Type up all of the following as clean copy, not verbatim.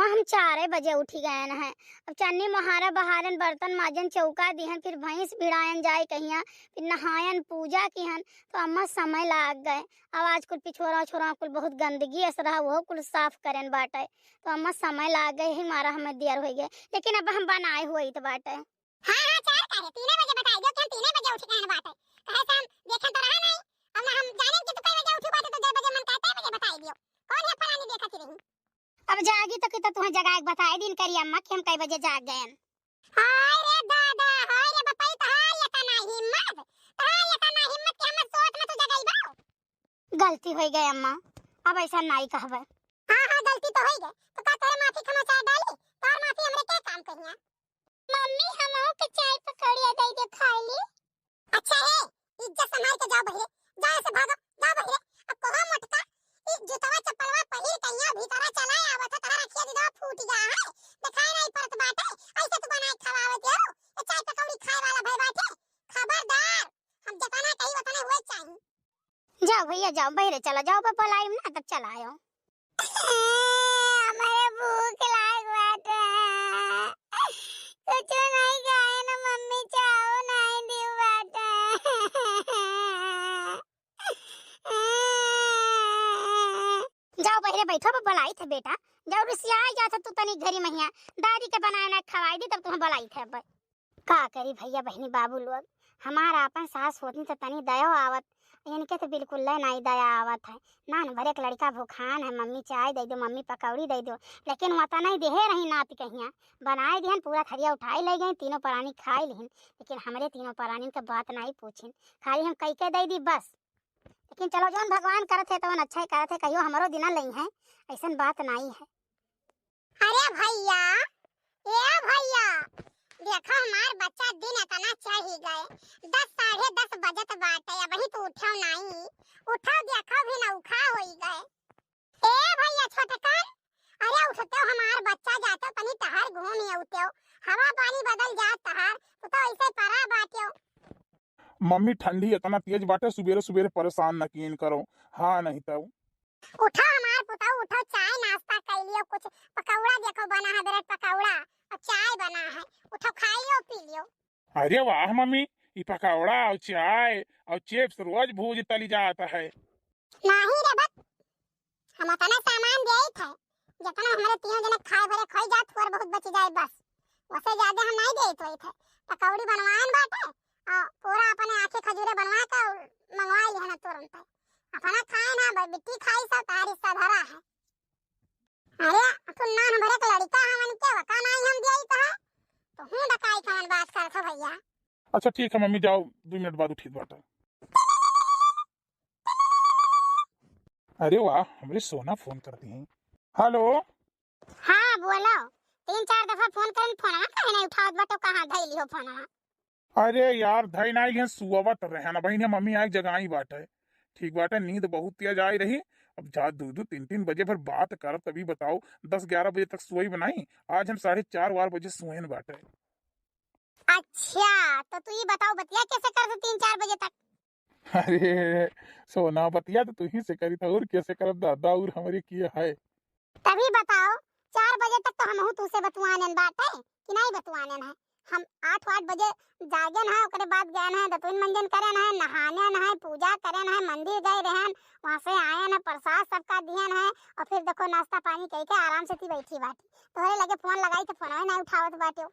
अम्मा हम 4 बजे उठी गए न है। अब चन्नी मोहारा बहारन बर्तन माजन चौका दिहन फिर भैंस भिड़ायन जाए कहिया फिर नहायन पूजा किहन तो अम्मा समय लाग गए। अब आज कुल पिछोरा छोरा कुल बहुत गंदगी ऐसा रहा वो कुल साफ करें बाटे तो अम्मा समय लाग गए ही मारा हमें देर हो गए लेकिन अब हम बनाए हुए तो बाटे। हां हां चार का है 3 बजे बताई दो कि हम 3 बजे उठ गए हैं बाटे कहे से हम देखे तो रहा नहीं अब ना हम जाने कि तू कई बजे उठी बाटे तो 2 बजे मन कहते बजे बताई दियो कौन है फलानी देखत रही। अब जागी तो कि तुम्हें जगह एक बताई दिन करी अम्मा कि हम कई बजे जाग गए। हाय रे दादा हाय रे बपई तो हाय ये का ना हिम्मत कि हम सोच में तू जगईबा। गलती हो गई अम्मा अब ऐसा नहीं कहबे। हां हां गलती तो हो गई तो का करे माफी खमा चाह डाली तार माफी हमरे के काम कहिया। मम्मी हमहू के चाय पकड़िया दे दे खाई ली। अच्छा है इज्जत संभाल के जाओ बहिरे जा से भागो जा बहिरे अब कहो मोटका ई जूतवा चप्पलवा पहिर कहिया भीतरा चलाए आवत तारा रखिया दीदा फूट गया है दिखाई नहीं पड़त बाटे ऐसे तू बनाए खवावत हो ए चाय पकौड़ी खाए वाला भाई बाटे खबरदार हम जतना कही उतने हुए चाहिए। जाओ भैया जाओ बहरे चला जाओ पापा लाइव ना तब चलायो। हमारे भूख लाग बाटे कुछ नहीं खाए ना मम्मी चाहो नहीं दियो बाटे। जाओ बहरे बैठो पापा लाई थे बेटा जाओ रुसिया जाता तू तनी घरी महिया दादी के बनाए ना खवाई दी तब तुम्हें बुलाई थे अब का करी भैया बहनी बाबू लोग हमारा अपन सास होती तो तनी दया आवत इनके तो बिल्कुल नहीं दया आवत है ना न भरे एक लड़का भूखान है मम्मी चाय दे दो मम्मी पकौड़ी दे दो लेकिन वह नहीं देहे रही नाती कहिया बनाए दिहन पूरा थरिया उठाई ले गई तीनों प्राणी खाई लिहन लेकिन हमारे तीनों प्राणी के बात नहीं पूछिन खाली हम कई के दे दी बस। लेकिन चलो जौन भगवान करत है तो अच्छा ही करत है कहियो हमारो दिना नहीं है ऐसा बात नहीं है। अरे भैया ए भैया देखो हमार बच्चा दिन इतना चढ़ ही गए 10 साढ़े 10 बजत बाटे अब ही तो उठो नहीं उठो देखो भी ना उखा होई गए। ए भैया छोटकन अरे उठते हमार बच्चा जातो तनी टहर घूम आउते हवा पानी बदल जात टहर तो ऐसे परा बाटे। मम्मी ठंडी इतना तेज बाटे सुबेरे सुबेरे परेशान न कीन करो। हाँ नहीं तो उठो हमार पुताऊ उठो चाय नाश्ता कर लियो कुछ पकौड़ा देखो बना है ब्रेड पकौड़ा और चाय बना है उठो खाइयो पी लियो। अरे वाह मम्मी ये पकौड़ा और चाय और चिप्स रोज भूज तली जाता है। नहीं रे बत हम अपना सामान दे थे जितना हमारे तीनों जने खाए भरे खाई जात थोड़ा बहुत बच जाए बस वैसे ज्यादा हम नहीं दे थे पकौड़ी बनवान बाटे और पूरा अपने आंखें खजूरे बनवा कर मंगवा लिया ना तुरंत अपना खाए ना बिट्टी खाई सब तारी सा धरा है। अरे तू ना हमारे एक लड़का हमन के वका नहीं हम दिया तो हूं डकाई कौन बात करत हो भैया। अच्छा ठीक है मम्मी जाओ 2 मिनट बाद उठी बाटा। अरे वाह हमारी सोना फोन करती हैं। हेलो हां बोलो 3-4 दफा फोन करन फोनवा काहे नहीं उठावत बाटो कहां धइली हो फोनवा। अरे यार धई नाई है सुवत रहे ना बहनी मम्मी आग जगह ही बाटे ठीक बाटे नींद बहुत तेज आई रही अब जा 2-3 बजे फिर बात कर तभी बताओ 10-11 बजे तक सोई बनाई आज हम 4:30 बजे सोए न बाटे। अच्छा तो तू ये बताओ बतिया कैसे कर 3-4 बजे तक। अरे सोना बतिया तो तू ही से करी था और कैसे करब दादा और हमारे किए है। तभी बताओ 4 बजे तक तो हम तुसे बतवाने बात है कि नहीं बतवाने है हम 8 बजे जागन है ओकरे बाद गए हैं दतुन मंजन करन है नहाने है पूजा करन है मंदिर गए रहन वहां से आए हैं प्रसाद सबका दियन है और फिर देखो नाश्ता पानी कई के आराम से थी बैठी बाटी तोहरे लगे फोन लगाई तो फोन नहीं उठावत बाटे।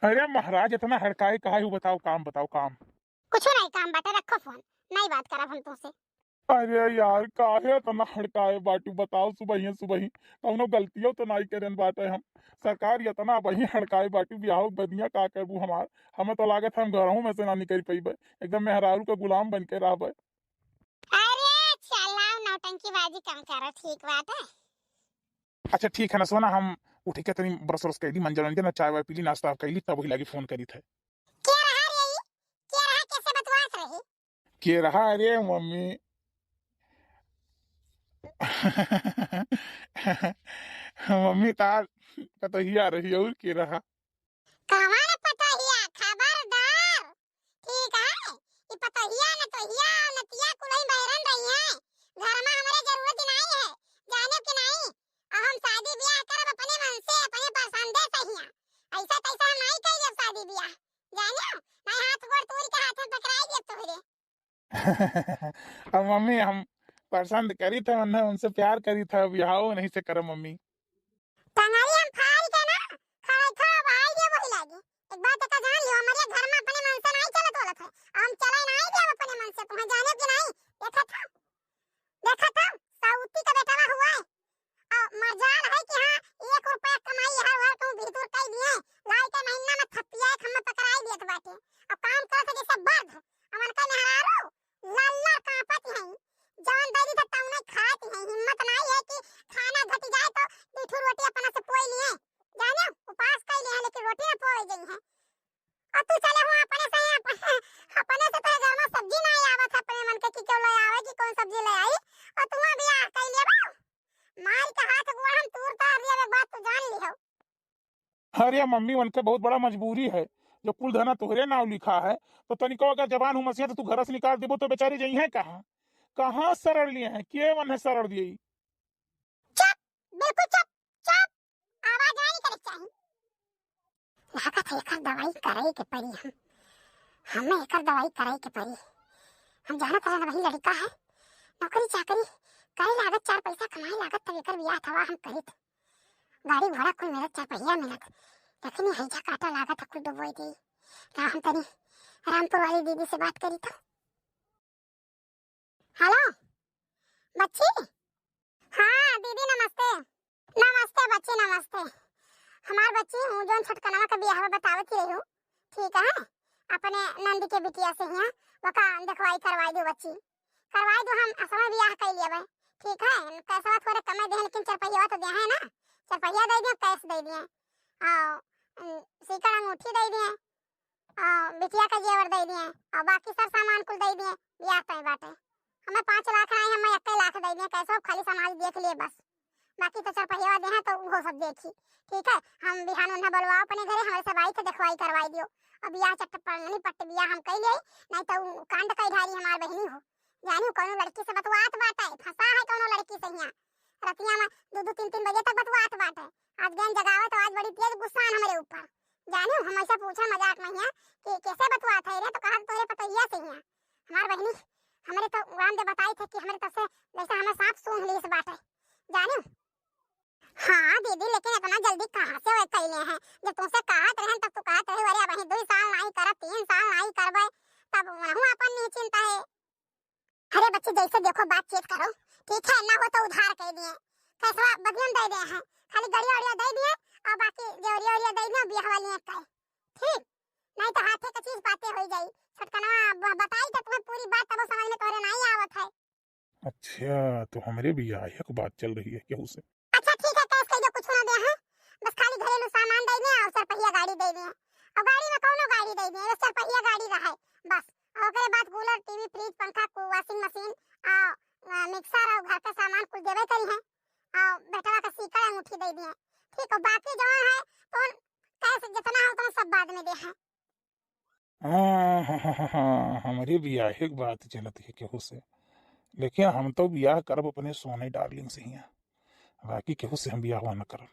अरे महाराज इतना हड़काए काहे हो बताओ काम कुछ नहीं काम बाटे रखो फोन नहीं बात करब हम तुमसे। अरे यार काहे इतना हड़काए बाटू बताओ सुबह ही कौनो गलतियों तो नहीं करन बाटे हम सरकार इतना वही हड़काए बाटू बियाह बदिया का करबू हमार हमें तो लागत हम घरों में से ना निकल पईबे एकदम मेहरारू का गुलाम बन के रहबे। अरे चलाओ नौटंकीबाजी कम करो ठीक बात है। अच्छा ठीक है ना सोना हम उठ के तनी ब्रश व्रश कैली मंजन चाय वाय पीली नाश्ता कैली तब वही लगी फोन करी थे। क्या रहा कैसे बकवास रही के रहा अरे मम्मी मम्मी तार पतहिया रही और के रहा कमाल पतहिया खबरदार ठीक है ये पतहिया न तो हिया नतिया कुलई बहरन रही है घर में हमारे जरूरत नहीं है जाने के नहीं और हम शादी ब्याह करब अब मम्मी हम पसंद करी थे, उन्हें उनसे प्यार करी था, ब्याह नहीं से करो मम्मी। टंगारी हम फाड़ के ना खाए था भाई ये वही लागी। एक बात का जान लियो, हमारे घर में अपने मन से नहीं चलत होलत है। हम चले नहीं दिया अपने मन से, तुम्हें जाने कि नहीं? देखा था साउथी का बेटा हुआ है और मजाल है कि हां 1 रुपया कमाई हर हर कहूं भीतर कई दिए लाई के महीना में थपिया हम पकड़ाई देत बाटे। अब काम करत जैसे बर्द अमन का मेहरारू लल्ला कापत है, जान दादी तक ताऊ नहीं खाती है। हिम्मत नहीं है कि खाना घटी जाए तो दूठू रोटी अपना से पोई लिए जाने उपास कर लिए, लेकिन रोटी ना पोई गई है। और तू चले हो अपने से अपने से तेरे घर में सब्जी नहीं आवत, अपने मन के की क्यों ले आवे कि कौन सब्जी ले आई और तू बियाह कर लिए बा मार के हाथ गोड़ हम तूर तार दिया। वे बात तो जान ली हो। अरे मम्मी उनके बहुत बड़ा मजबूरी है, जो कुल धना तुहरे नाम लिखा है, तो तनिको अगर जवान हूँ मसीहा तो तू घर से निकाल देबो तो बेचारी जई है कहाँ कहाँ सरल लिए हैं, के मन है सरल दिए। चुप, बिल्कुल चुप चुप, आवाज नहीं करे चाहिए। लागत है एकर दवाई करे के पड़ी, हमें एकर दवाई करे के पड़ी। हम जाना तरह वही लड़का है नौकरी चाकरी करे लागत 4 पैसा कमाए लागत तब एकर बियाह थवा हम करित। गाड़ी घोड़ा कुल मिलत 4 पहिया मिलत, लेकिन है जा काटा लागत कुल डुबोई दी। का हम तनी रामपुर वाली दीदी से बात करी तो। हेलो बच्ची। हाँ दीदी नमस्ते। नमस्ते बच्ची नमस्ते। हमार बच्ची हूँ जोन छटकनवा का बियाह बतावत ही रही हूँ, ठीक है? अपने नंद के बिटिया से हिया वका देखवाई करवाई दो बच्ची, करवाई दो। हम असमा बियाह कर लिए ठीक है? कैसा थोड़े कमाई दे, लेकिन 4 पहिया तो दे है ना, 4 पहिया दे दिए, कैश दे दिए और सीकड़ अंगूठी दे दिए और बिटिया का जेवर दे दिए और बाकी सब सामान कुल दे दिए बियाह पे बाटे। हमें 5 लाख नहीं, हमें 1 लाख दे दिए, कैसा खाली समाज देख लिए बस, बाकी तो 4 पहिया दे हैं तो वो सब देखी, ठीक है? हम बिहान उन्हें बुलवाओ अपने घरे, हमारे सब आई थे देखवाई करवाई दियो और बियाह चट्ट पड़नी पट्ट बियाह हम कह लिए, नहीं तो कांड कई धारी हमार बहनी हो जानी कोनो लड़की से बतवात बाटे, फंसा है कोनो लड़की से हिया रतिया में 2-2 3-3 बजे तक बतवात बाटे। आज गैन जगावे तो आज बड़ी तेज गुस्सा हमारे ऊपर जानी। हमेशा पूछा मजाक में हिया कि कैसे बतवात है रे, तो कहा तोरे पतैया से हिया हमार बहनी हमारे तो उड़ान दे बताई थे कि हमारे तब से जैसे हमें सांप सूंघ ली इस बाटे जानी। हाँ दीदी लेकिन इतना जल्दी कहाँ से वे कैले हैं? जब तुमसे कहत रहे तब तो कहत रहे अरे वही 2 साल नहीं करब 3 साल नहीं करबे, तब वहु अपन नहीं चिंता है। अरे बच्चे जैसे देखो बातचीत करो, ठीक है? ना हो तो उधार कह दिए, कैसा बदलम दे दे हैं, खाली गड़ी ओड़िया दे दिए और बाकी जोरिया ओड़िया दे दिए बियाह वाली एक कहे, ठीक? नहीं तो हाथे का चीज बातें हो जाई। छटकनवा बताई तो तुम्हें पूरी बात तब समझ में तोरे नहीं आवत है। अच्छा तो हमारे भी आया को बात चल रही है केहू से। अच्छा ठीक है, कैश कहियो कुछ ना दे हैं, बस खाली घरेलू सामान दे दिए और 4 पहिया गाड़ी दे दिए और गाड़ी में कौनो गाड़ी दे दिए, बस 4 पहिया गाड़ी रहे बस। और ओकरे बाद कूलर टीवी फ्रिज पंखा वॉशिंग मशीन और मिक्सर और घर का सामान कुछ देवे करी है और बेटवा का सीकड़ अंगूठी दे दिए, ठीक है? बाकी जो है तो कैश जितना हो तो सब बाद में दे हैं। हाँ हमारे ब्याह की बात चलत है केहू से, लेकिन हम तो ब्याह करब अपने सोने डार्लिंग से ही, बाकी केहू से हम ब्याह न करब।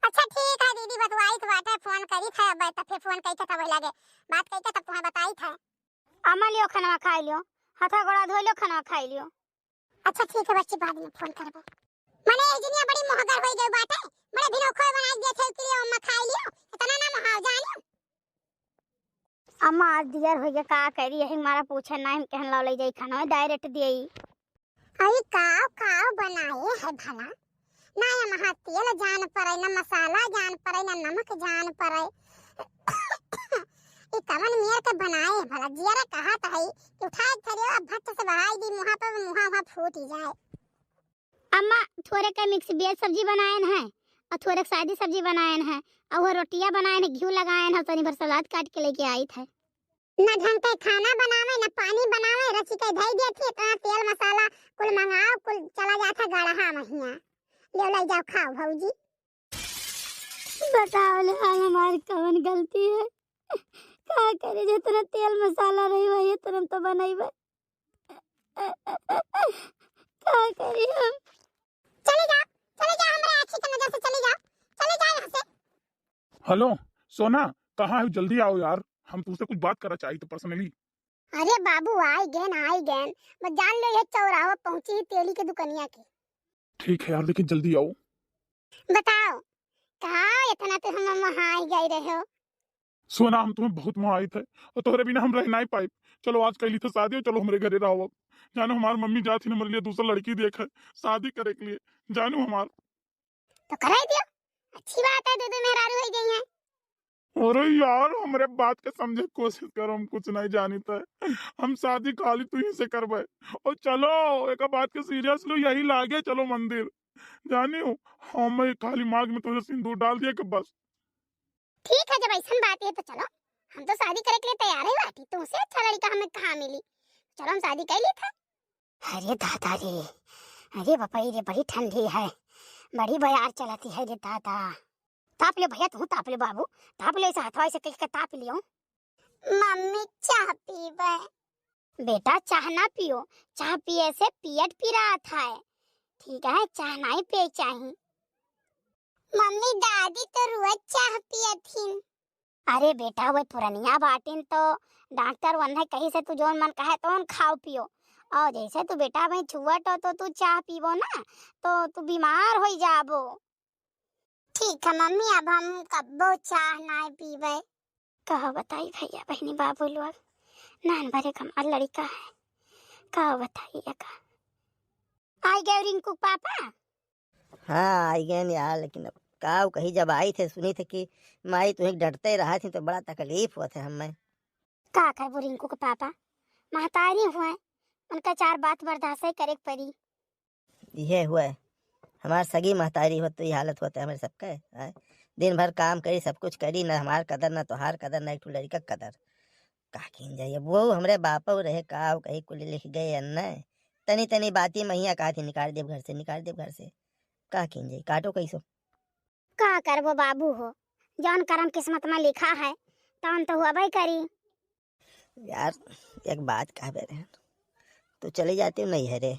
अच्छा ठीक है दीदी बतवाई तो बाटे, फोन करी था अब तब फिर फोन कई था तब लगे बात कई तब तुम्हें बताई था। अम्मा लियो खाना खाई लियो, हाथा गोड़ा धो लियो, खाना खाई लियो। अच्छा ठीक है बच्ची बाद में फोन करबो। मने एजनिया बड़ी मोहगर होई गई बाटे, बड़े बिनोखो बनाई दे थे कि अम्मा खाई लियो, इतना ना महाव जानी। अम्मा आज दियर हो गया का करी है, हमारा पूछे ना हम कहन ला ले जाई खाना डायरेक्ट दियई। अरे काव बनाए है भला ना, या महा तेल जान पड़े ना मसाला जान पड़े ना नमक जान पड़े। ये कवन मेर के बनाए भला जियारा कहा त है कि उठाए थरियो अब भट्ट से बहाई दी मुहा पर मुहा फूट ही जाए। अम्मा थोड़े का मिक्स वेज सब्जी बनाएन है और थोड़े सादी सब्जी बनाएन है और वो रोटियां बनाएन है, घी लगाएन है, तनी भर सलाद काट के लेके आई थे। ना ढंग के खाना बनावे ना पानी बनावे, रची के धई देती इतना तेल मसाला कुल मंगाओ कुल चला जाता गड़हा महिया ले ले जाओ खाओ भौजी। बताओ ले हमारी कवन गलती है, का करे जितना तेल मसाला रही वही तुरंत तो बनाइबे, का करी हम? चले जाओ हमारे आँखी की नजर से चले जाओ यहाँ से। हेलो सोना कहाँ है, जल्दी आओ यार, हम तुमसे कुछ बात करना चाहिए तो पर्सनली। अरे बाबू आई गए बस जान ले ये चौराहा पहुंची ही तेली के दुकनिया के। ठीक है यार, लेकिन जल्दी आओ। बताओ कहाँ इतना तो हम वहाँ आई गई रहे हो। सोना, हम तुम्हें बहुत मोहित है और तोहरे बिना हम रह नहीं पाए। चलो आज कैली तो शादी हो, चलो हमारे घरे रहो। अब जानो हमारी मम्मी जाती ने हमारे लिए दूसरा लड़की देखे शादी करे के लिए। जानो हमार तो कराई दियो, अच्छी बात है, दो मेहरारू हो गई हैं। अरे यार, हमारे बात के समझे की कोशिश करो, हम कुछ नहीं जानी था। हम शादी खाली तू ही से करवाए। और चलो एक बात के सीरियस लो, यही लागे चलो मंदिर जानी हो। हम खाली मांग में तुझे सिंदूर डाल दिया कि बस। ठीक है, जब ऐसा बात है तो चलो, हम तो शादी करे के लिए तैयार है बाटी। तुमसे अच्छा लड़का हमें कहाँ मिली, चलो हम शादी कर ली था। अरे दादा रे, अरे बापा रे, बड़ी ठंडी है, बड़ी बयार चलती है रे दादा। ताप ले भैया, तू ताप ले बाबू, ताप ले, हथवा से कह ताप लियो। मम्मी चाह पीबे। बेटा चाह ना पियो, चाह पिए से पियट पी रहा था, ठीक है, चाह नहीं पे चाहिए। मम्मी दादी तो रोज चाह पिए थी। अरे बेटा वो पुरनिया बाटिन तो डॉक्टर वन है, कहीं से तू जोन मन कहे तो खाओ पियो। और जैसे तू बेटा भाई छुअट हो तो तू चाह पीबो ना तो तू बीमार हो जाबो। ठीक है मम्मी, अब हम कब्बो चाह नहीं पीबे। कहा बताई भैया बहनी बाबू लोग, नान भरे कमाल लड़का है, कहा बताइए का। आई गए रिंकू पापा? हाँ आई गए यार, लेकिन अब का कहीं जब आई थे सुनी थे कि माई तुम्हें डरते रहा थी तो बड़ा तकलीफ हुआ था हमें। का कर वो रिंकू के पापा महतारी हुए, उनका चार बात बर्दाश्त करे पड़ी। ये हुआ है हमार सगी महतारी हो तो ये हालत होता है हमारे सबका है। दिन भर काम करी, सब कुछ करी, न हमार कदर न तोहार कदर, न एक ठो लड़का कदर। का किन जाइए वो हमरे बापा रहे का कहीं कुल लिख गए अन्न तनी तनी बाती महिया कहा थी निकाल दे घर से, निकाल दे घर से। का किन जाइए काटो कैसो। का कर वो बाबू हो, जौन कर्म किस्मत में लिखा है तौन तो हुआ भाई करी। यार एक बात कह रहे तू चली जाती हो नहीं है रे,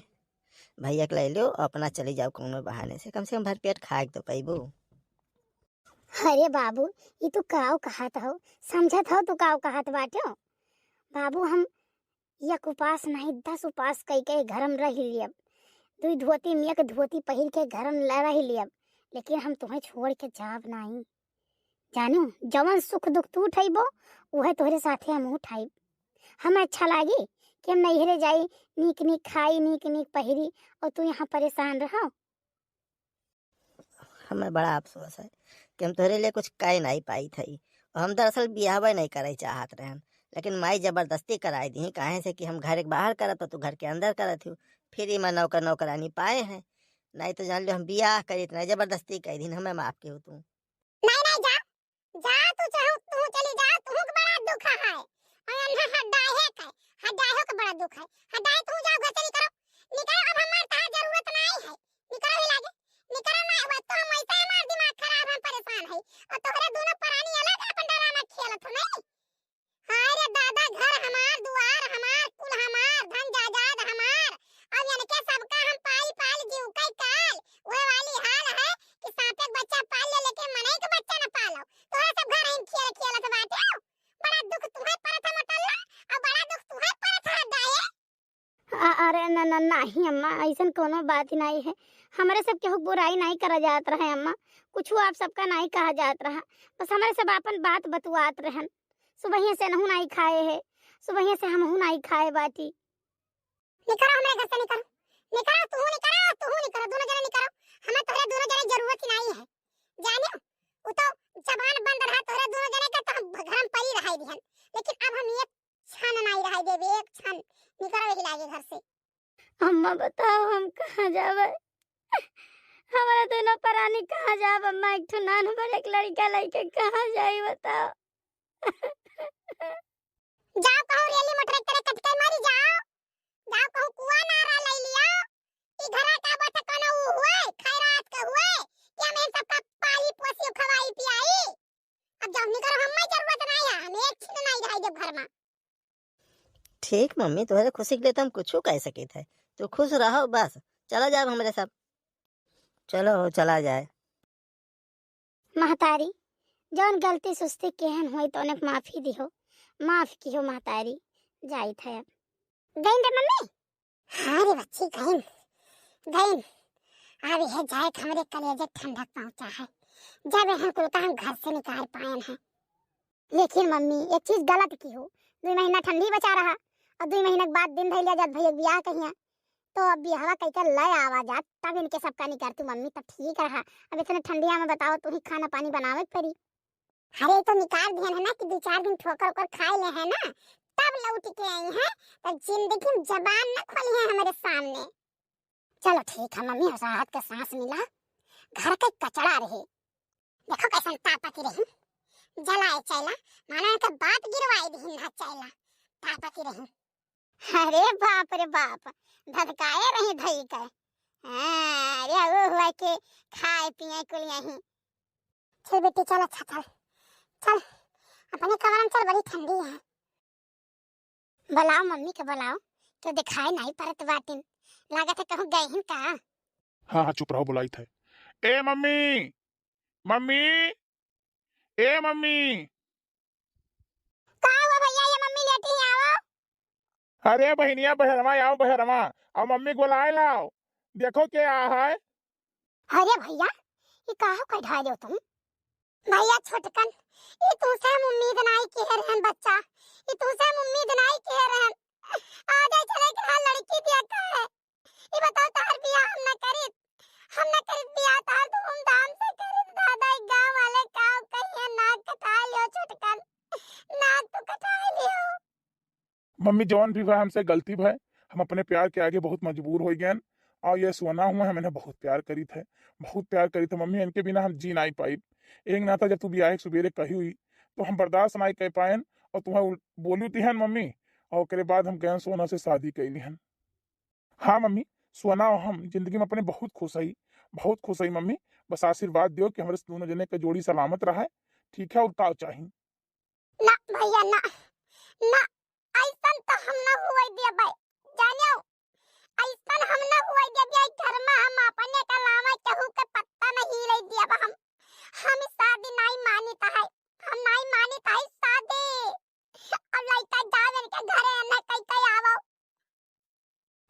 भैया के ले लो अपना चली जाओ कौनो बहाने से कम भर पेट खाए तो पैबू। अरे बाबू ये तू काव कहत हो, समझत हो तू काव कहत बाटो। बाबू हम एक उपास नहीं 10 उपास कई के घरम रह लियब, दुई धोती मिया के धोती पहिर के घरम रह लियब, लेकिन हम तुम्हें छोड़ के जाब नहीं। जानू जवन सुख दुख तू उठाइबो उहे तोहरे साथे हम उठाइब। हमें अच्छा लागी कि हम नैहरे जाई, नीक नीक खाई, नीक नीक पहिरी, और तू यहाँ परेशान रहो। हमें बड़ा अफसोस है कि हम तोहरे लिए कुछ कह नहीं पाई थी, और हम दरअसल बियाह नहीं करे चाहत रहन, लेकिन माई जबरदस्ती कराई दी काहे से कि हम घर के बाहर करत हो तो घर के अंदर करत हो, फिर मैं नौकर नौकरानी पाए हैं, नहीं तो जान लो हम बियाह करी इतना जबरदस्ती कह दी। हमें माफ के हो तू। नहीं नहीं जा जा, तू चाहो तू चली जा, तू को बड़ा दुख है। और अल्लाह हदाये का बड़ा दुख है, हदाये तू जाओ घर से निकलो, अब हमार ता जरूरत नहीं है, निकलो ही लागे, निकलो ना अब तो हम ऐसा हमार दिमाग खराब, हम परेशान है, और तोहरे दोनों प्राणी अलग अपन डराना खेलत हो नहीं। हाय रे दादा, घर हमार, दुआर हमार, कुल हमार, धन जायदाद हमार, अब यानी के सबका हम पाल पाल जीव कई काल। वह वाली हाल है कि सांप एक बच्चा पाल ले लेकिन मने के बच्चा न पालो, तोहरे सब घर हम खेलत बाटे। बड़ा दुख तुम्हें परत है मोटल्ला, और बड़ा दुख तुम्हें परत है हदाये। अरे न न नहीं अम्मा, ऐसा कोनो बात ही नहीं है, हमारे सब केहू बुराई नहीं करा जात रहे अम्मा, कुछ आप सबका नहीं कहा जात रहा, बस हमारे सब अपन बात बतुआत रहन। सुबह से नहू नहीं खाए है, सुबह से हम नहीं खाए बाटी। निकलो हमारे घर से, निकलो निकलो, तू निकलो, दोनों जने निकलो, हमें तोहरे दोनों जने जरूरत ही नहीं है। जानियो वो तो जबान बंद रहा तोहरे दोनों जने का, तो हम घर में पड़ी रहाई दिहन, लेकिन अब हम एक क्षण नहीं रहाई देबे, एक क्षण। निकलो ही लागे घर से। अम्मा बताओ हम कहाँ जावे, हमारा दोनों परानी कहाँ जाब अम्मा, एक ठो नान बड़े एक लड़का लेके कहाँ जाई बताओ। जाओ कहूं रेली मोटर तेरे कटके मारी, जाओ कहूं कुआं नारा ले लियो, ई घरा का बात कोनो हुए खैरात का हुए कि हम इन सबका पाली पोसी खवाई पियाई। अब जाओ निकलो, हमें जरूरत नहीं है, हम एक क्षण नहीं रहाई देब घर में। ठीक मम्मी तुम्हारे खुशी के लिए तो हम कुछ कह सके थे, तो खुश रहो बस, चला जाओ हमारे साथ, चलो चला जाए। महतारी जौन गलती सुस्ती केहन हुई तो उन्हें माफी दिहो, माफ कियो महतारी, जाई थे। गई रे मम्मी? हाँ रे बच्ची गई गई। अब यह जाए हमरे कलेजे ठंडक पहुंचा है जब हम कुल काम घर से निकाल पाए हैं। लेकिन मम्मी एक चीज गलत की हो, 2 महीना ठंडी बचा रहा और 2 महीना के बाद दिन धैलिया जब भैया बियाह कहिया तो अब बियाहवा कइकर लय आवाजात तब इनके सबका नहीं करती मम्मी, तब ठीक रहा। अब इतने ठंडिया में बताओ तू ही खाना पानी बनावे पड़ी। अरे तो निकाल दिया है ना कि 2-4 दिन ठोकर कर खाए ले है ना, तब लौट के आई है तो जिंदगी में जबान न खोली है हमारे सामने। चलो ठीक है मम्मी, राहत का सांस मिला। घर का कचड़ा रहे, देखो कैसन तापती रही, जलाए चैला माना के बात गिरवाई दी ना चैला, तापती रही। अरे बाप रे बाप, धधकाए रही धई के। अरे वो हुआ के खाए पिए कुल यहीं। चल बेटी चल, अच्छा चल चल अपने कमरे में चल, बड़ी ठंडी है। बुलाओ मम्मी के बुलाओ, तो दिखाई नहीं पड़त बाटिन, लागत है कहूँ गई हिन का। हाँ हाँ चुप रहो, बुलाई थे। ए मम्मी, मम्मी, ए मम्मी। कहाँ हुआ भैया, ये मम्मी लेटी ही आओ। अरे बहनिया बहरमा आओ, बहरमा और मम्मी को बुलाए लाओ, देखो क्या है। अरे भैया ये कहाँ को ढा दो तुम। भैया छोटकन, ये तुसे उम्मीद नहीं की है रहन बच्चा, ये तुसे उम्मीद नहीं की है रहन। आगे चले के हाल लड़की दिया का है, ये बताओ तार बियाह हम न करी बियाह तार धूमधाम से करी। दादा गांव वाले काव कहिए नाक कटा लियो छोटकन, नाक तो कटा लियो। मम्मी जौन भी भाई हमसे गलती भाई, हम अपने प्यार के आगे बहुत मजबूर हो गए और ये सोना हुआ है, मैंने बहुत प्यार करी थे, बहुत प्यार करी थे मम्मी, इनके बिना हम जी नहीं पाई। एक ना था जब तू बियाह सवेरे कही हुई तो हम बर्दाश्त नहीं कर पाए और तुम्हें बोली थी मम्मी, और उसके बाद हम गए सोना से शादी कैली हन। हाँ मम्मी, सोना और हम जिंदगी में अपने बहुत खुश है, बहुत खुश है मम्मी। बस आशीर्वाद दियो कि हमारे दोनों जने के जोड़ी सलामत रहा है, ठीक है, और का चाहिए। ना भैया ना ना, ऐसन तो हम ना हुए दिया भाई, जानियो ऐसन हम ना हुए दिया घर में। हम अपने का लावा कहू के पत्ता नहीं ले दिया बा। हम शादी नहीं मानीता है, हम नहीं मानीता है शादी। अब लइका जावे के घरे न कई कई आवो।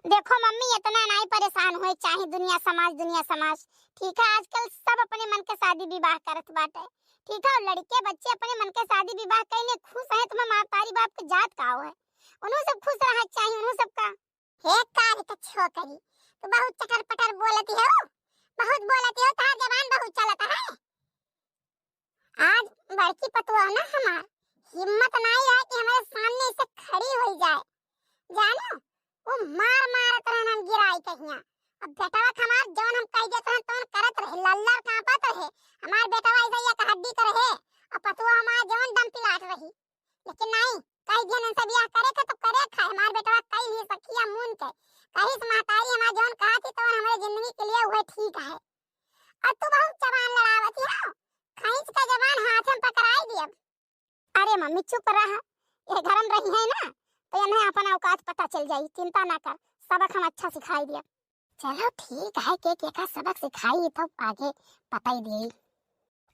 देखो मम्मी इतना नहीं परेशान होए चाहे दुनिया समाज, ठीक है। आजकल सब अपने मन के शादी विवाह करत बाटे, ठीक है। और लड़के बच्चे अपने मन के शादी विवाह कइने खुश है, तुम्हें मातारी बाप के जात का हो है, उन्हों सब खुश रहा चाहिए, उन्हों सबका। हे कार तो छोकरी, तू बहुत चटर पटर बोलती हो, बहुत बोलती हो, तार जबान बहुत चलता है। आज बड़की पतुआ ना हमार हिम्मत नहीं है कि हमारे सामने से खड़ी हो जाए, जानो वो मार मार तरह हम गिराई कहिया। अब बेटावा हमार जौन हम कह दे तौन करत रहे, लल्लर कांपत रहे। हमार बेटावा ऐसा या हड्डी कर रहे और पतुआ हमार जौन दम पिलाट रही, लेकिन नहीं कह दिया न सब या करे का तो करे खाए। हमार बेटावा कह ही सखिया मून के कहीं से महतारी हमार जौन कहा थी तो हमारे जिंदगी के लिए वो ठीक है। और तू बहुत जबान लड़ावती हो, खींच का जबान हाथ में पकड़ाई दी। अब अरे मम्मी चुप रहा, ये घर में रही है ना तो इन्हें अपना औकात पता चल जाई, चिंता ना कर, सबक हम अच्छा सिखाई दिया। चलो ठीक है, के का सबक सिखाई तो आगे पता ही दी।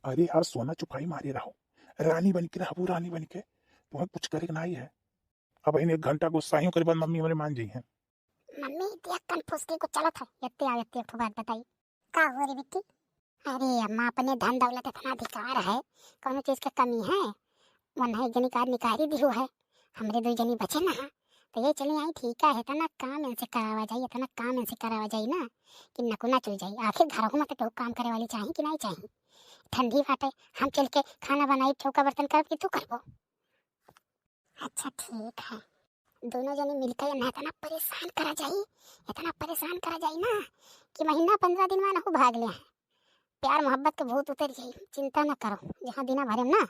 अरे यार सोना चुपाई मारे रहो, रानी बन के रहबू, रानी बन के, तुम्हें कुछ करे नहीं है। अब इन 1 घंटा गुस्सा ही करे बाद मम्मी हमारे मान जी है। मम्मी देख कन फुसकी को चला था यत्ते एक बात बताई का हो रे बिट्टी। अरे अम्मा अपने धन दौलत इतना अधिकार है, कौन चीज की कमी है, मन है जनी कार निकारी दी है, हमरे 2 जनी बचे ना तो ये चली आई, ठीक है। इतना काम इनसे करावा जाए, इतना काम इनसे करावा जाए ना कि नकुना चल जाए। आखिर घरों में तो काम करे वाली चाहिए कि नहीं चाहिए। ठंडी बाटे, हम चल के खाना बनाई चौका बर्तन कर कि तू करबो। अच्छा ठीक है, दोनों जने मिलकर ना इतना परेशान करा जाए, इतना परेशान करा जाए ना कि महीना 15 दिन में ना भाग ले। प्यार मोहब्बत के भूत उतर जाए, चिंता ना करो। जहाँ बिना भरे ना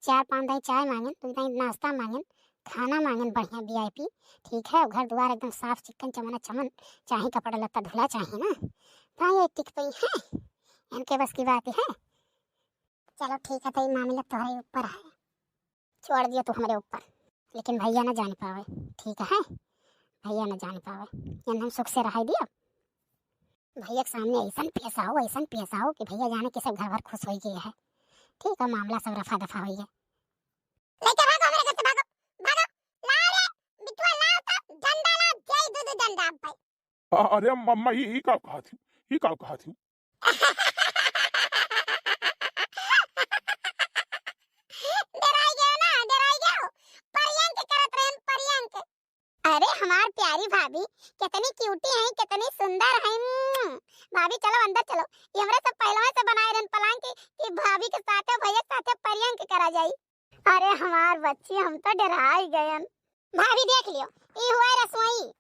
4-5 दाई चाय मांगन, 2 दाई नाश्ता मांगन, खाना मांगन बढ़िया VIP, ठीक है। घर द्वार एकदम साफ चिकन चमन चमन चाहे, कपड़ा लत्ता धुला चाहिए ना, तो ये टिक पई है, इनके बस की बात है। चलो ठीक है, तो ये मामला तुम्हारे ऊपर है, छोड़ दिया तो हमारे ऊपर, लेकिन भैया ना जान पावे, ठीक है। भैया ना जान पावे, इन हम सुख से रह दिया। भैया के सामने ऐसा पेश आओ कि भैया जाने कि सब घर भर खुश हो गए है, ठीक है। मामला सब रफा दफा हो गया। लेके भागो मेरे घर से, भागो भागो, ला रे दाब भाई। अरे मम्मा ये का कहा थी, ये का कहा थी? डराई गयो ना, डराई गयो। परियंक करत रहन परियंक। अरे हमार प्यारी भाभी कितनी क्यूटी है, कितनी सुंदर है। भाभी चलो अंदर चलो। ये हमरा सब पहलवा से बनाए रहन पलांग की भाभी के साथे भैया के साथे परियंक करा जाई। अरे हमार बच्ची हम तो डराई गयन। भाभी देख लियो, ये हुआ रसोई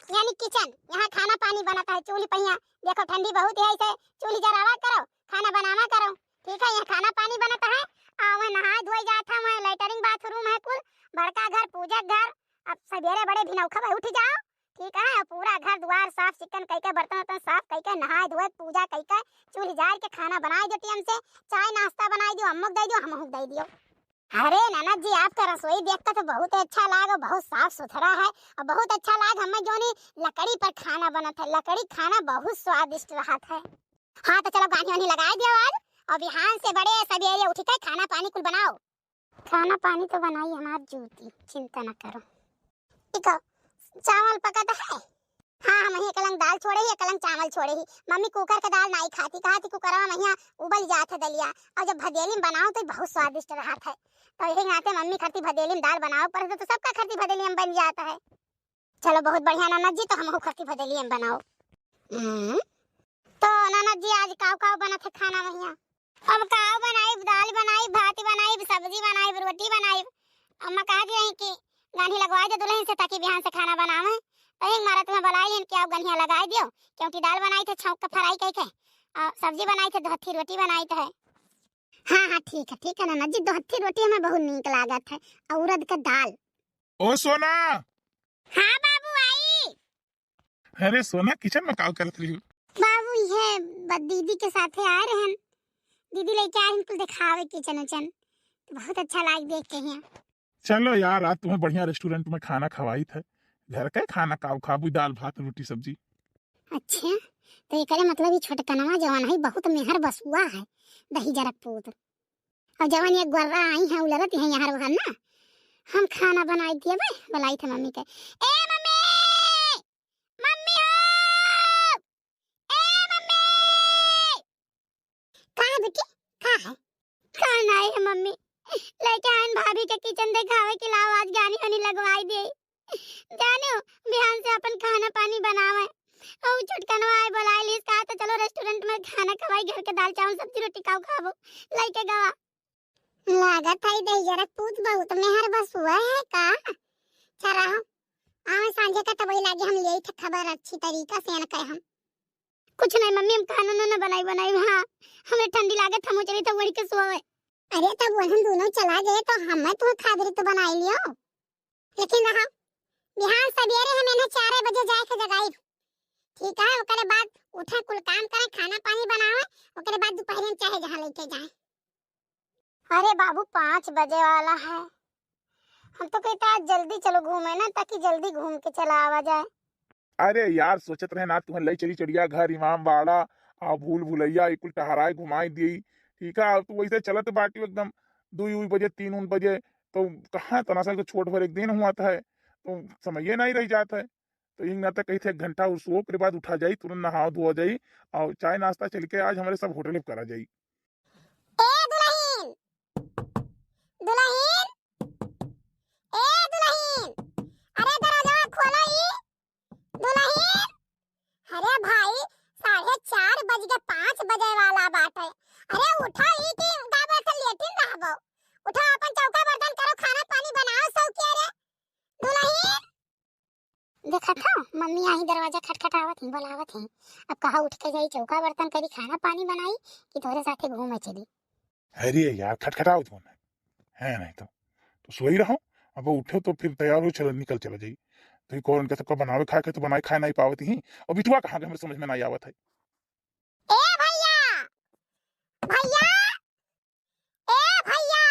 यानी किचन। यहाँ खाना पानी बनता है। चूल्ही पहिया देखो ठंडी बहुत है, इसे चूल्ही जरावा करो, खाना बनावा करो। ठीक है, यहाँ खाना पानी बनता है। वहाँ नहाए धोए जाता है, लेटरिंग बाथरूम है, कुल बड़का घर पूजक घर। अब सवेरे बड़े भिनौखा में उठ जाओ, ठीक है, पूरा घर द्वार साफ चिकन कई बर्तन वर्तन साफ कई नहाए धोए पूजा कई चूल्ही जार के खाना बनाए दो, टाइम से चाय नाश्ता बनाए दो, अम्मक दे दो, हमहू दे दियो। अरे ननद जी आपका रसोई देखकर तो बहुत अच्छा लागा, बहुत साफ सुथरा है और बहुत अच्छा लाग। हमें जो लकड़ी पर खाना बनत है, लकड़ी खाना बहुत स्वादिष्ट रहा है। हाँ तो चलो गानी वानी लगाए दियो आज, और बिहान से बड़े सवेरे उठ के खाना पानी कुल बनाओ। खाना पानी तो बनाई हमार जूती, चिंता न करो। ठीक है, चावल पका है। हाँ हम ही कलंग दाल छोड़े ही, कलंग चावल छोड़े ही। मम्मी कुकर का दाल नहीं खाती, कहा थी कुकर में महिया उबल जात है दलिया, और जब भदेली में बनाओ तो बहुत स्वादिष्ट रहा है। तो यही नाते मम्मी करती भदेली में दाल बनाओ, पर तो सबका करती भदेली में बन जाता है। चलो बहुत बढ़िया ननद जी, तो हम करती भदेली में बनाओ। तो ननद जी आज काव काव बना था खाना महिया? अब काव बनाई, दाल बनाई, भात बनाई, सब्जी बनाई, रोटी बनाई। अम्मा कहा दी कि गानी लगवा दे दुल्हन से, ताकि बिहान से खाना बनावे। कहीं मारा तुम्हें बुलाई लेन कि आप गनिया लगा दियो, क्योंकि दाल बनाई थे छौंक का फ्राई कई के, सब्जी बनाई थे, धोती रोटी बनाई थे। हाँ ठीक है ननद जी, धोती रोटी हमें बहुत नीक लागत है, और उड़द का दाल। ओ सोना। हाँ बाबू आई। अरे सोना किचन में का करत रही? बाबू ये दीदी के साथे आए रहन, दीदी लेके आए इनको दिखावे किचन उचन, तो बहुत अच्छा लाग देख के हैं। चलो यार, आज तुम्हें बढ़िया रेस्टोरेंट में खाना खवाई थे। घर का खाना काव खाबू, दाल भात रोटी सब्जी। अच्छा तो ये करे मतलब ये छोटकनवा जवान है बहुत मेहर बसुआ है, दही जरक पुत्र। और जवान ये गोर्रा आई है उलरत है यहाँ वहाँ ना। हम खाना बनाई दिए भाई, बुलाई थे मम्मी के। ए मम्मी, मम्मी हो, ए मम्मी। कहाँ बेटी, कहाँ है? खाना है मम्मी, लेके आइन भाभी के किचन दिखावे के लाओ, आज गानी वानी लगवाई दे। जानो बिहान से अपन खाना पानी बनावे, और छोटकनवा आए बुलाए ली, कहा तो चलो रेस्टोरेंट में खाना खवाई, घर के दाल चावल सब्जी रोटी खाओ खाबो, लेके गवा। लागत है दही जरा पूत बहुत मेहर बस हुआ है का। चला हम आवे सांझे का तब लागे हम यही थे खबर अच्छी तरीका से न कहे हम। कुछ नहीं मम्मी, हम खाना ना बनाई। हाँ हमें ठंडी लागत, हम चली तो वही के सोवे। अरे तब हम दोनों चला गए तो हमें तो खादरी तो बनाई लियो, लेकिन रहा बिहान सवेरे हम इन्हें 4 बजे जाए के जगाई। ठीक है, ओकरे बाद उठे कुल काम करे, खाना पानी बनावे, ओकरे बाद दोपहर में चाहे जहां लेके जाए। अरे बाबू 5 बजे वाला है, हम तो कहते आज जल्दी चलो घूमे ना, ताकि जल्दी घूम के चला आवा जाए। अरे यार सोचत रहे ना तुम्हें ले चली चिड़िया घर, इमाम बाड़ा, आ भूल भुलैया कुल टहराए घुमाई दी। ठीक है, अब तू वैसे चलत बाटी एकदम 2 बजे 3 बजे, तो कहाँ तनासा को छोट भर एक दिन हुआ था, तो समय नहीं रह जाता है। तो इन नाते कही थे 1 घंटा सो के बाद उठा जाई, तुरंत नहा धोआ जाई, और चाय नाश्ता चल के आज हमारे सब होटल करा जाई। ए दुल्हन, दुल्हन, ए दुल्हन, अरे दरवाजा खोलो ई दुल्हन। अरे भाई 4:30 बज के 5 बजे वाला बात है। अरे उठा ई की का बैठल लेटिन रहबो, उठा अपन चौका बर्तन करो, खाना पानी बनाओ सब के। रे दुल्हन देखा था मम्मी आई दरवाजा खटखटावत ही बुलावत ही, अब कहा उठ के जाई चौका बर्तन करी, खाना पानी बनाई कि तोरे साथे घूमे चली। अरे यार खटखटाओ तो है नहीं तो सोई रहो, अब उठो तो फिर तैयार हो चलो निकल चला जाई। तो कौन के सबका बनावे खाए के तो बनाए खाए नहीं पावत ही, और बिटुआ कहाँ के हमें समझ में नहीं आवत है। ए भैया, भैया, ए भैया,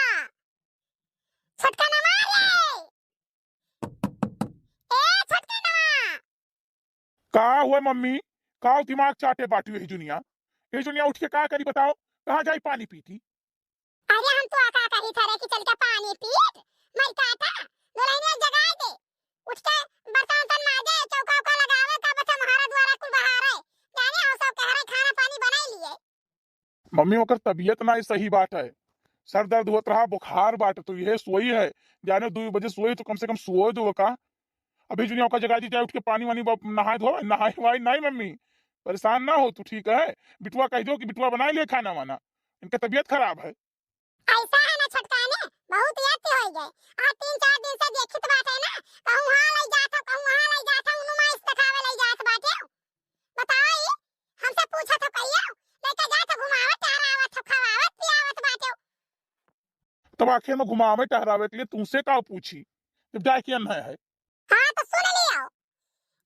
छोटका नवा रे, ए छोटका नवा। का हुआ मम्मी, का दिमाग चाटे बाटी यही दुनिया, ये दुनिया उठ के का करी बताओ, कहाँ जाई पानी पीती? अरे हम तो आका कही थारे कि चल के पानी पीत मर काटा, दुल्हन जगाए दे, उठ के बर्तन वर्तन माजे, चौका उका लगावे, मम्मी ओकर तबीयत ना सही बात है, सर दर्द होत रहा, बुखार बाट, तो यह सोई है, जाने 2 बजे सोई तो कम से कम सोए दो का। अभी जुनिया का जगह दी जाए, उठ के पानी वानी नहाए धोए, नहाए वाई नहीं मम्मी, परेशान ना हो तू, ठीक है। बिटुआ कह दो कि बिटुआ बनाए ले खाना वाना, इनका तबीयत खराब है। ऐसा है ना छटकाने, बहुत याद हो गए और 3-4 दिन से देखित बात है ना, कहूं हां लई जात कहूं हां लई जात नुमाइश दिखावे लई जात बाटे। बताओ ये हमसे पूछा तो कहियो लेके जात घुमावत टहरावत खवावत पियावत बाटे। तब आखिर में घुमावे टहरावे के लिए तुमसे का पूछी, जब जाए के है। हां तो सुन लियो,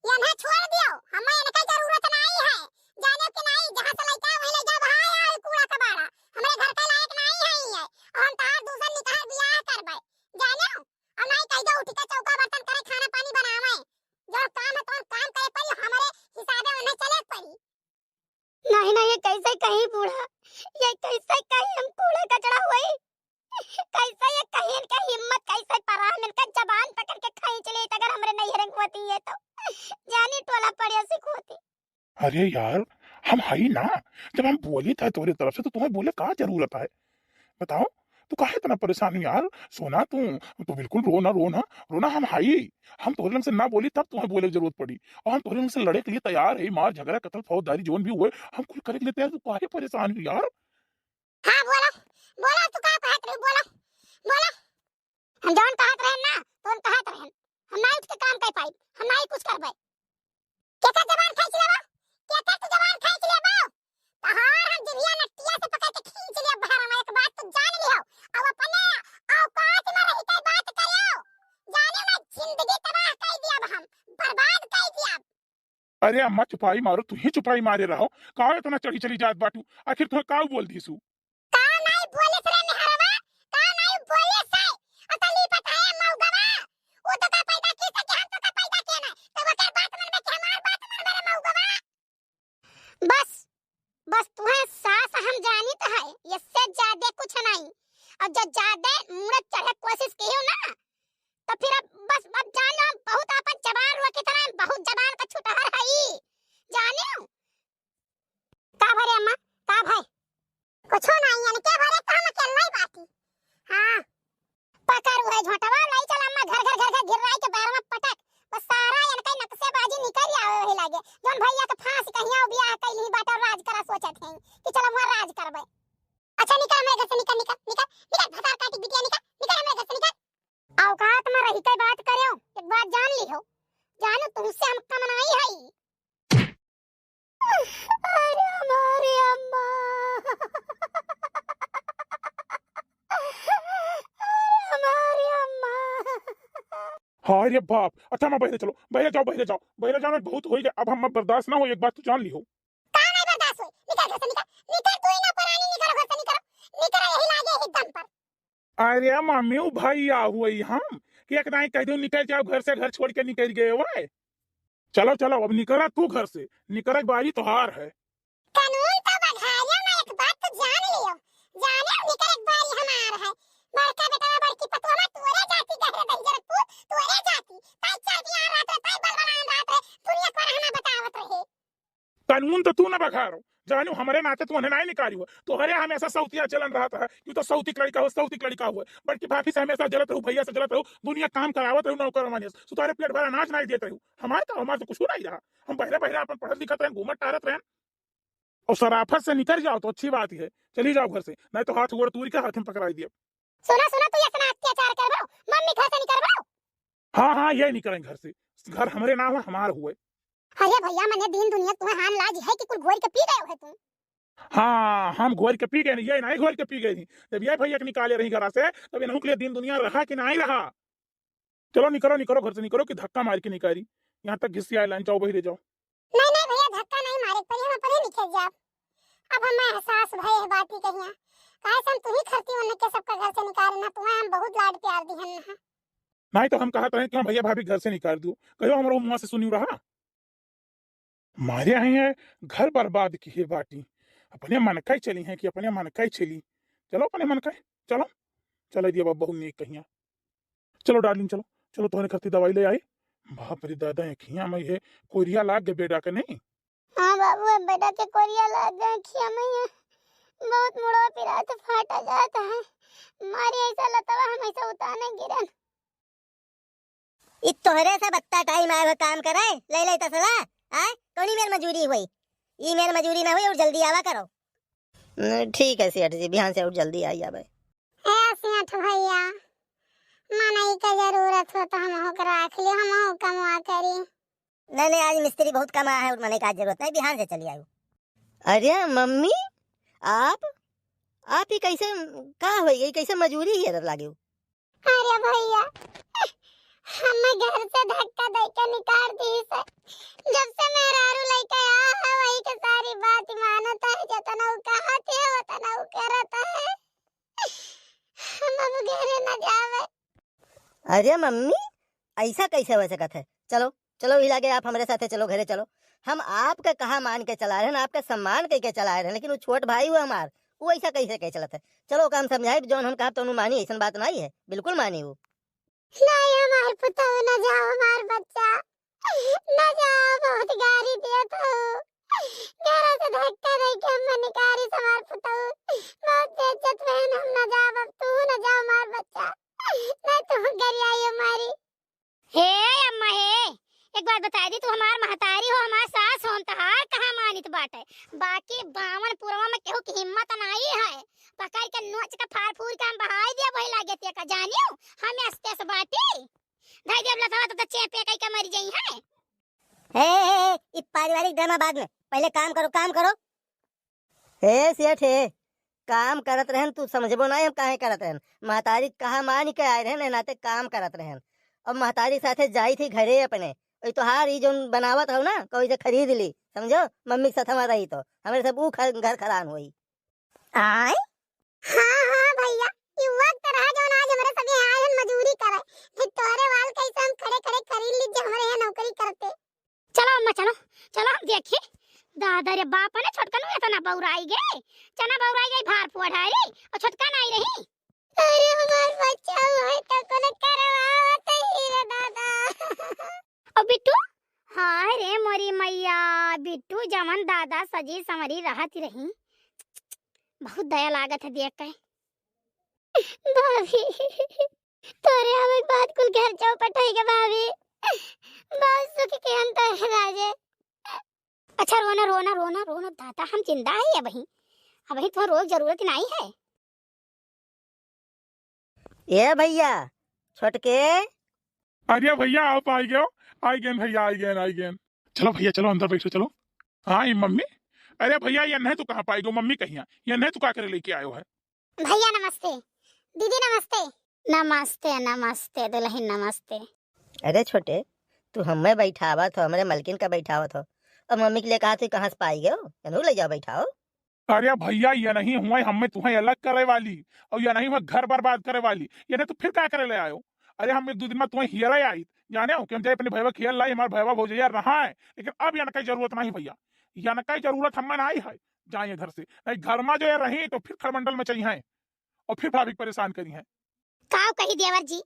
ये ना छोड़ दियो, हमें इनका जरूरत नहीं है, जाने के नहीं, जहां से लइका वही ले जा भाई और कूड़ा कबाड़ा हमरे घर के लायक नहीं है ये, और हम तार दूसर निकाह बियाह करबे जाने, और नहीं कह दो उठ के चौका बर्तन करे खाना पानी बनावे, जो काम है तो काम करे पड़ी, हमारे हिसाबे उन्हें चले पड़ी। नहीं नहीं, ये कैसे कहीं बूढ़ा, ये कैसे कहीं हम कूड़े कचरा हुई, कैसे ये कहीं इनका हिम्मत कैसे परा मिलकर जबान पकड़ के खींच ली, अगर हमरे नहीं हरंग होती है तो जानी टोला पड़े सिखोती। अरे यार हम हई ना, जब हम बोली था तुम्हारी तरफ से तो तुम्हें बोले का जरूरत है, बताओ तू काहे इतना परेशान है यार। सोना तू बिल्कुल रोना रोना रोना, हम हई, हम तुम्हारे रंग से ना बोली तब तुम्हें बोले की जरूरत पड़ी, और हम तुम्हारे रंग से लड़े के लिए तैयार है, मार झगड़ा कत्ल फौजदारी जोन भी हुए हम कुल करे के लिए तैयार, तू काहे परेशान है यार। हां बोलो बोलो, तू का कहत रही, बोलो बोलो। हम जौन कहत रहे ना तोन कहत रहे, हम नहीं उठ के काम कर पाई, हम नहीं कुछ करबे। केकर जबान खींच लेबो, केकर तू जबान खींच लेबो, तहार हम जिभिया नटिया से पकड़ के खींच लेब बाहर, हम एक बात तू जान लियो, अब अपने औकात में रह के बात करियो, जाने ना जिंदगी तबाह कर दिया, हम बर्बाद कर दिया। अरे अम्मा चुपाई मारो, तू ही चुपाई मारे रहो, का इतना चढ़ी चली जात बाटू, आखिर तुम्हें का बोल दीसू। का नहीं बोले से निहरवा, का नहीं बोले से अतली पता है मौगवा, वो तो का पैदा की से कि हम तो का पैदा किए ना, तो वो कर बात मन में कि हमार बात मन में मौगवा। बस बस तुम्हें सास हम जानी तो है, इससे ज्यादा कुछ नहीं, और जो ज्यादा मुड़े चढ़े कोशिश की हो ना तो फिर अब जान लो, हम बहुत आपन जबान रुआ की तरह बहुत जबान का छुटहर है ही, जाने हो का भरे अम्मा, का भाई कुछ नहीं यानी क्या भरे तो हम अकेला ही बाती। हां पकड़ हुए झोटवा लाई चल अम्मा, घर घर घर घर गिर रही के पैर में पटक, बस सारा इनका नक्शेबाजी निकल आवे वही लागे, जोन भैया के फांस कहिया बियाह कैली बाट और राज करा सोचत हैं कि चल हम राज करबे। अच्छा निकल मेरे घर से, निकल निकल निकल निकल, भतार काटी बिटिया निकल निकल मेरे घर से निकल। औकात में रही के बात करियो, एक बात जान ली हो, जानो तुमसे हम कमनाई है। अरे हमारी अम्मा, हमारी अम्मा। हाँ अरे बाप, अच्छा मैं बहरे चलो, बहरे जाओ बहरे जाओ बहरे जाओ, बहुत हो गया अब, हम बर्दाश्त ना हो, एक बात तो जान ली हो। का नहीं बर्दाश्त होई, निकल घर से निकल निकल, तू ही ना परानी, निकल घर से निकल निकल, यही लागे ही दम पर। अरे मम्मी भाई आ हुई हम कि एक नहीं कह दो निकल जाओ घर से, घर छोड़ के निकल गए हुए, चलो चलो अब निकला तू घर से, निकल बारी तो हार है। कानून तो बघारिया में एक बात तो जान लियो, जाने निकल एक बारी हमार है, बड़का बेटा बड़की पतवा में तोरे जाती गहरे दंजरपुर, तोरे जाती ताई चल के आ रात ताई बलबलान रात रे दुनिया पर हमें बतावत रहे। कानून तो तू ना बघारो, जानू हमारे नाते तू नहीं निकाली हुआ, तो हरे हमेशा सौतिया चलन रहा था, क्यों तो सौतिक लड़का हो, सौतिक लड़का हुआ, बल्कि भाभी से हमेशा जलत रहू, भैया से जलत रहू, दुनिया काम करावत रहू, नौकर मानिस सुतारे पेट भरा अनाज नहीं देते रहू, हमारे तो कुछ नहीं रहा, हम बहरे बहरे अपन पढ़त लिखत रहे, घूमत टहरत रहे, और शराफत से निकल जाओ तो अच्छी बात ही है, चली जाओ घर से, नहीं तो हाथ गोड़ तूरी के हाथ में पकड़ाई दिया। सुना सुना तू इतना अत्याचार करबो, मम्मी घर से निकलबो। हाँ ये निकलें घर से, घर हमारे ना हुआ हमार हुए। अरे भैया मने दिन दुनिया तुम्हें हान लाज है कि कुल घोर के पी गए हो तुम। हाँ हम घोर के पी गए, ये नहीं घोर के पी गई थी, जब ये भैया निकाले रही घर से तब इन्हों के लिए दिन दुनिया रहा कि नहीं रहा। चलो निकलो निकलो घर से निकलो, कि धक्का मार के निकाली, यहाँ तक घिसी आए लाइन, जाओ बहरे जाओ। नहीं नहीं भैया धक्का नहीं मारे पर हम अपने निकल जाओ, अब हमें एहसास भय है बात ही कहिया, काहे से हम तू ही खरती होने के सबका घर से निकाल ना, तुम्हें हम बहुत लाड प्यार दिहन ना। नहीं तो हम कहते हैं कि भैया भाभी घर से निकाल दो, कहो हमारे मुँह से सुनी रहा, मारे आई है घर बर्बाद की है बाटी, अपने मन का चली है कि अपने मन का चली, चलो अपने मन का चलो, चलो दिया बाबा नेक कहिया, चलो डार्लिंग चलो चलो, तुम्हारे खर्ची दवाई ले आई, बाप रे दादा खिया में ये कोरिया लाग गए बेटा के नहीं। हाँ बाबू बेटा के कोरिया लाग गए खिया में, बहुत मुड़ा पिरा तो फाटा जाता है। मारी ऐसा लतवा हम ऐसा उतारने गिरन। इ तोहरे से बत्ता टाइम आए काम करे ले ले तसला आए कोनी मेर मजूरी हुई ई मेर मजूरी ना हुई और जल्दी आवा करो। ठीक है सेठ जी बिहान से और जल्दी आई आवे। ए सेठ भैया मनई का जरूरत हो तो हम हो कर रख लियो, हम हो कमवा करी। नहीं आज मिस्त्री बहुत कम आया है और मने का जरूरत नहीं बिहान से चली आयो। अरे मम्मी आप ही कैसे का हो गई कैसे मजूरी ही लागे। अरे भैया हम घर से धक्का देके निकाल दी से। जब से मेरा आरू लइका आ है वही के सारी बात मानता है, जतना उ कहते है उतना उ करता है। हम अब घरे न जावे। अरे मम्मी ऐसा कैसे हो सकत है। चलो चलो ही लागे आप हमारे साथे चलो घरे चलो। हम आपका कहा मान के चला रहे हैं आपका सम्मान करके चला रहे हैं, लेकिन वो छोट भाई हुआ हमार वो ऐसा कैसे कह चलत है। चलो काम समझाए जौन हम कहा तो मानी ऐसा बात नहीं है बिल्कुल मानी वो नहीं हमार पुतौ न जाओ, हमार बच्चा न जाओ, बहुत गारी दिया तो घर से धक्का देके हम निकाली हमार पुतौ बहुत बेइज्जत बहन। हम न जाओ, अब तू न जाओ हमार बच्चा नहीं तू घर आई हमारी। हे अम्मा हे एक बात बता दी, तू हमार महतारी हो हमार सास हो, तहार कहाँ मानित बाटे। बाकी बावन पुरवा में केहू की हिम्मत नहीं है पकड़ के नोच के फाड़ फूर के हम बहाई दिया भई लागे ते का जानियो हम अस्ते से बाटी धाई देव लथवा तो चेपे कई के मर जाई है। हे ये पारिवारिक ड्रामा बाद में पहले काम करो। हे सेठ हे काम करत रहन तू समझबो नहीं हम काहे करत रहन। महतारी कहा मान के आए रहन नाते काम करत रहन। अब महतारी साथे जाई थी घरे अपने ओई तो हार ई जोन बनावत हो ना कोई से खरीद ली समझो मम्मी के साथ हमारा रही तो हमारे सब ऊ घर खरान हुई आए। हाँ भैया ये वक्त रहा जो आज हमारे सभी आए हैं मजदूरी करे, फिर तोरे वाल कैसे हम खड़े खड़े खरीद ली जो हमारे यहाँ नौकरी करते। चलो अम्मा चलो चलो हम देखिए दादा रे बाप ने छोटका नु इतना बौराई गए चना बौराई गई भार पुआढ़ाई और छोटका नहीं रही। अरे हमार बच्चा है तो कोने करवावत ही रे दादा। और बिट्टू हाय रे मोरी मैया बिट्टू जमन दादा सजी समरी रहत रही बहुत दया लागत है देख के। भाभी तोरे हम एक बात कुल घर चौपट है के भाभी बहुत सुख के अंतर है राजे। अच्छा रोना रोना रोना रोना दादा हम जिंदा है अभी तुम्हें रोज जरूरत नहीं है। ये भैया छोटके अरे भैया आप आई गए भैया आई गए। चलो भैया चलो अंदर बैठो चलो। हाँ ये मम्मी अरे भैया ये नहीं तो कहाँ पाएगो मम्मी कहिया ये नहीं तो का करे लेके आयो है। भैया नमस्ते, दीदी नमस्ते। नमस्ते नमस्ते दुल्हन नमस्ते। अरे छोटे तू हमें बैठावत हो हमारे मलकिन का बैठावत हो और मम्मी के लिए कहा तू कहाँ से पाई गयो ले जाओ बैठाओ। अरे भैया ये नहीं हुआ हमें तुम्हें अलग करे वाली और ये नहीं हुआ घर बर्बाद करे वाली ये नहीं तो फिर क्या करे ले आयो। अरे हम 1-2 दिन में तुम्हें हियर आई जाने हो कि हम जाए अपने भैया खेल लाई हमारे भैया भौजैया रहा है, लेकिन अब यहाँ की जरूरत नहीं भैया यहाँ की जरूरत हमें नहीं है। जाइए घर से नहीं घर में जो है रही तो फिर खरमंडल में चाहिए और फिर भाभी परेशान करी है। काव कही देवर जी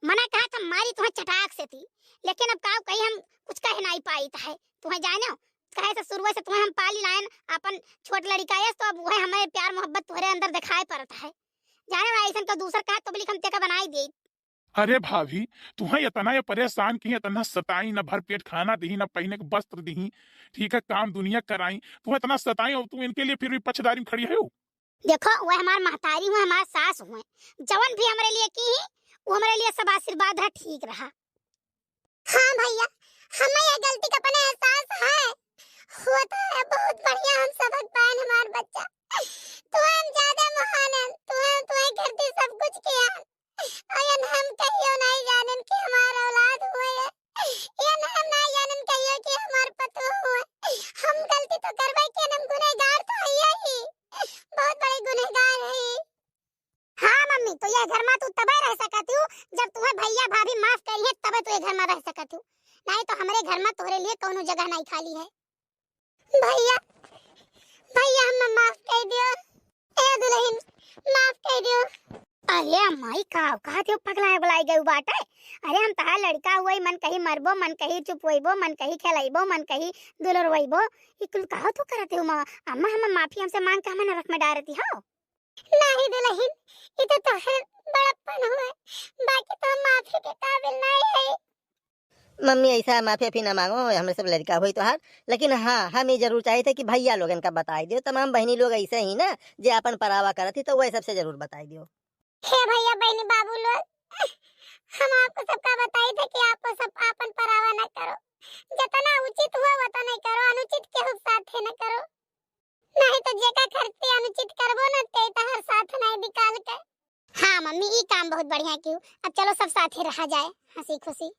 मना कहा था मारी तुम्हें चटाक से थी लेकिन अब काव कही हम कुछ कह नहीं पाई है तुम्हें जाने हो कहे से शुरू से तुम्हें हम पाली लायन अपन छोट लड़का है तो अब वह हमें प्यार मोहब्बत तुम्हारे अंदर दिखाई पड़ता है जाने ऐसा का दूसरा कहा तो बोली हम तेका बनाई दी। अरे भाभी तुम्हें इतना ये परेशान की इतना सताई न भर पेट खाना दी न पहने के वस्त्र दी ठीक है काम दुनिया कराई तुम्हें इतना सताई और तुम इनके लिए फिर भी पछदारी में खड़ी है। देखो वह हमारे महतारी हुए हमारे सास हुए जवन भी हमारे लिए की वो हमारे लिए सब आशीर्वाद है ठीक रहा। हाँ भैया हमें यह गलती का अपने एहसास है होता है बहुत बढ़िया हम सबक पाए हमार बच्चा तो हम ज्यादा महान है तुम्हें करती सब कुछ किया और हम कहियो नहीं जानन कि हमारा औलाद हुए ये हम नहीं जानन कहियो कि हमार पतो हुए। हम गलती तो करबे कि हम गुनहगार तो है ही बहुत बड़े गुनहगार है। हाँ मम्मी तो ये घर में तू तबे रह सकती हूँ जब तुम्हें भैया भाभी माफ करिए तबे तू ये घर में रह सकती हूँ नहीं तो हमारे घर में तुम्हारे लिए कोनो जगह नहीं खाली है। भैया भैया हम माफ कर दियो ए दुल्हन माफ कर दियो। अरे अम्माई का कहते हो पगला बुलाई गई बाटे। अरे हम तहार लड़का हुई मन कहीं मरबो मन कहीं चुपवइबो मन कहीं खेलाइबो मन कहीं दुलरवइबो ई कुल कहो तो करते हो अम्मा हम माफी हमसे मांग के हमें नरक में डालती हो। नहीं दुल्हन, ये तो तोहर बड़प्पन हुए, बाकी तो हम माफी के काबिल नहीं है। मम्मी ऐसा माफी भी ना मांगो, हमारे सब लड़का हुई तो हार। लेकिन हाँ, हम ये जरूर चाहे थे कि भैया लोगन का बताई दियो, तमाम बहनी लोग ऐसे ही ना जे अपन परावा करती तो वह सबसे जरूर बताई दियो। हे भैया बहनी बाबू लोग, हम आपको सबका बताई थे कि आपको सब आपन परावा न करो, जितना उचित हुआ वतना नहीं करो, अनुचित के साथ न करो, नहीं तो जेका करते अनुचित करबो न ते तहर साथ नहीं निकाल के। हाँ मम्मी ई काम बहुत बढ़िया क्यों। अब चलो सब साथ ही रहा जाए हंसी खुशी।